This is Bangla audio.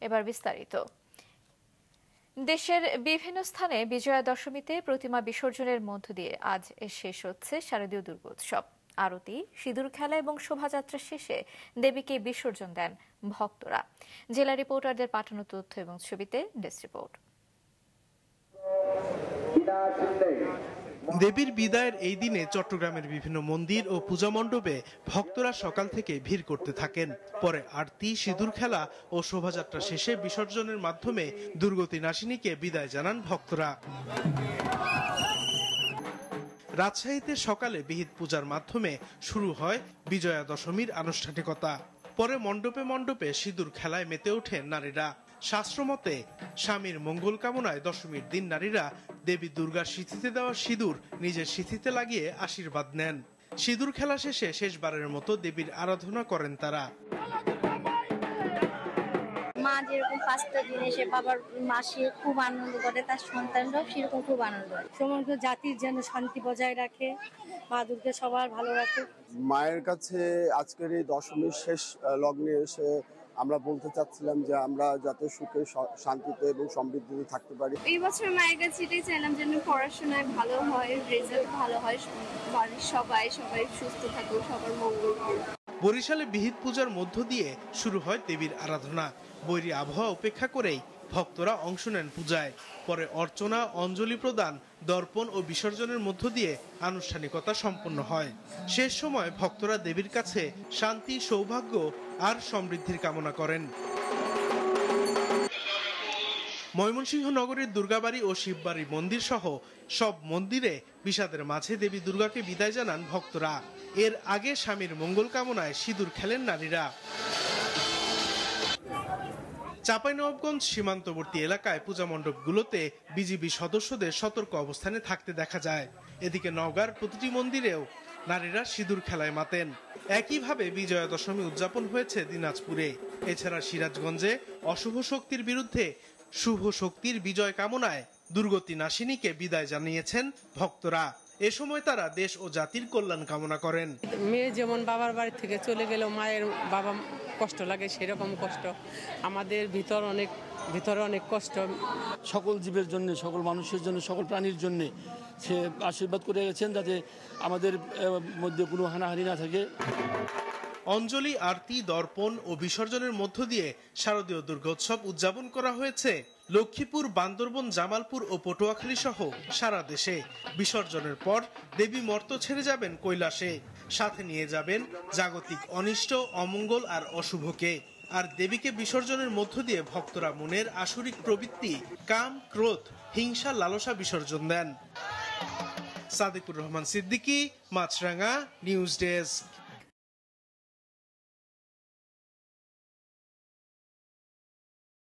এবার বিস্তারিত। দেশের বিভিন্ন স্থানে বিজয়া দশমীতে প্রতিমা বিসর্জনের মধ্য দিয়ে আজ শেষ হচ্ছে শারদীয় দুর্গোৎসব। আরতি, সিঁদুর খেলা এবং শোভাযাত্রা শেষে দেবীকে বিসর্জন দেন ভক্তরা। জেলা রিপোর্টারদের পাঠানো তথ্য এবং ছবিতে ডেস্ক রিপোর্ট। দেবীর বিদায়ের এই দিনে চট্টগ্রামের বিভিন্ন মন্দির ও পূজা মণ্ডপে ভক্তরা সকাল থেকে ভিড় করতে থাকেন। পরে আরতি, সিঁদুর খেলা ও শোভাযাত্রা শেষে বিসর্জনের মাধ্যমে দুর্গতি নাশিনীকে বিদায় জানান ভক্তরা। রাজশাহীতে সকালে বিহিত পূজার মাধ্যমে শুরু হয় বিজয়া দশমীর আনুষ্ঠানিকতা। পরে মণ্ডপে মণ্ডপে সিঁদুর খেলায় মেতে ওঠেন নারীরা। শাস্ত্রমতে স্বামীর মঙ্গল কামনায় দশমীর দিন নারীরা দেবী দুর্গার সিঁথিতে দেওয়া সিঁদুর নিজের সিঁথিতে লাগিয়ে আশীর্বাদ নেন। সিঁদুর খেলা শেষে শেষবারের মতো দেবীর আরাধনা করেন তারা। মা যেরকম 5টা দিন এসে বাবার মাসে খুব আনন্দ করে, তার সন্তানরাও সেরকম খুব আনন্দ করে। সমগ্র জাতির যেন শান্তি বজায় রাখে, মা দুর্গা সবার ভালো রাখে। মায়ের কাছে আজকের এই দশমীর শেষ লগ্নে এসে আমরা বলতে চাচ্ছিলাম যে আমরা যাতে সুখে শান্তিতে এবং সমৃদ্ধিতে থাকতে পারি। এই বছর মায়ের কাছে এটাই চাইলাম যেন পড়াশোনায় ভালো হয়, রেজাল্ট ভালো হয়, বাড়ির সবাই সুস্থ থাকুক, সবার মঙ্গল হোক। বরিশালে বিহিত পূজার মধ্য দিয়ে শুরু হয় দেবীর আরাধনা। বৈরী আবহাওয়া উপেক্ষা করেই ভক্তরা অংশ নেন পূজায়। পরে অর্চনা, অঞ্জলি প্রদান, দর্পণ ও বিসর্জনের মধ্য দিয়ে আনুষ্ঠানিকতা সম্পন্ন হয়। শেষ সময় ভক্তরা দেবীর কাছে শান্তি, সৌভাগ্য আর সমৃদ্ধির কামনা করেন। ময়মনসিংহ নগরীর দুর্গাবাড়ি ও শিববাড়ি মন্দির সহ সব মন্দিরে বিষাদের মাঝে দেবী দুর্গাকে বিদায় জানান ভক্তরা। এর আগে স্বামীর মঙ্গল কামনায় সিঁদুর খেলেন নারীরা। চাঁপাইনবাবগঞ্জ সীমান্তবর্তী এলাকায় পূজা মণ্ডপগুলোতে বিজিবি সদস্যদের সতর্ক অবস্থানে থাকতে দেখা যায়। এদিকে নওগাঁর প্রতিটি মন্দিরেও নারীরা সিঁদুর খেলায় মাতেন। একইভাবে বিজয়া দশমী উদযাপন হয়েছে দিনাজপুরে। এছাড়া সিরাজগঞ্জে অশুভ শক্তির বিরুদ্ধে শুভ শক্তির বিজয় কামনায় দুর্গতি নাশিনীকে বিদায় জানিয়েছেন ভক্তরা। এ সময় তারা দেশ ও জাতির কল্যাণ কামনা করেন। মেয়ে যেমন বাবার বাড়ি থেকে চলে গেল, মায়ের বাবা কষ্ট লাগে, সেরকম কষ্ট আমাদের ভিতরে অনেক কষ্ট। সকল জীবের জন্য, সকল মানুষের জন্য, সকল প্রাণীর জন্য সে আশীর্বাদ করে গেছেন যাতে আমাদের মধ্যে কোনো হানাহানি না থাকে। অঞ্জলি, আরতি, দর্পণ ও বিসর্জনের মধ্য দিয়ে শারদীয় দুর্গোৎসব উদযাপন করা হয়েছে লক্ষ্মীপুর, বান্দরবন, জামালপুর ও পটুয়াখালী সহ সারা দেশে। বিসর্জনের পর দেবী মর্ত ছেড়ে যাবেন কৈলাসে। সাথে নিয়ে যাবেন জাগতিক অনিষ্ট, অমঙ্গল আর অশুভকে। আর দেবীকে বিসর্জনের মধ্য দিয়ে ভক্তরা মনের আসরিক প্রবৃত্তি, কাম, ক্রোধ, হিংসা, লালসা বিসর্জন দেন। সাদিকুর রহমান সিদ্দিকী, মাছরাঙা, নিউজ ডেস্ক।